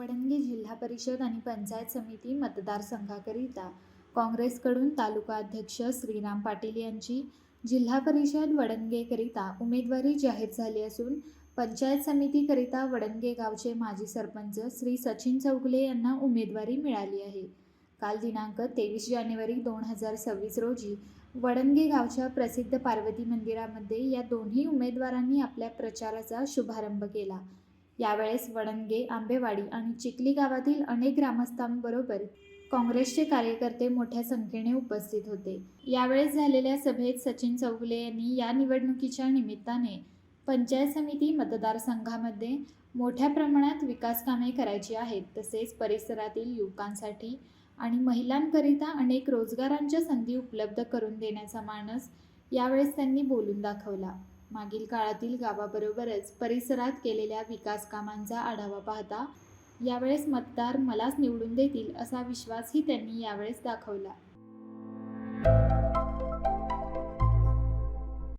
वडंगे जिल्हा परिषद आणि पंचायत समिती मतदारसंघाकरिता काँग्रेसकडून तालुका अध्यक्ष श्रीराम पाटील यांची जिल्हा परिषद वडंगेकरिता उमेदवारी जाहीर झाली असून पंचायत समितीकरिता वडंगे गावचे माजी सरपंच श्री सचिन चौगुले यांना उमेदवारी मिळाली आहे। काल दिनांक 23 जानेवारी 2026 रोजी वडंगे गावच्या प्रसिद्ध पार्वती मंदिरामध्ये या दोन्ही उमेदवारांनी आपल्या प्रचाराचा शुभारंभ केला। यावेळेस वडंगे, आंबेवाडी आणि चिखली गावातील अनेक ग्रामस्थांबरोबर काँग्रेसचे कार्यकर्ते मोठ्या संख्येने उपस्थित होते। यावेळेस झालेल्या सभेत सचिन चौगुले यांनी या निवडणुकीच्या निमित्ताने पंचायत समिती मतदारसंघामध्ये मोठ्या प्रमाणात विकास कामे करायची आहेत, तसेच परिसरातील युवकांसाठी आणि महिलांकरिता अनेक रोजगारांच्या संधी उपलब्ध करून देण्याचा मानस यावेळेस त्यांनी बोलून दाखवला। मागील काळातील गावाबरोबरच परिसरात केलेल्या विकास कामांचा आढावा पाहता यावेळेस मतदार मलाच निवडून देतील असा विश्वासही त्यांनी यावेळेस दाखवला।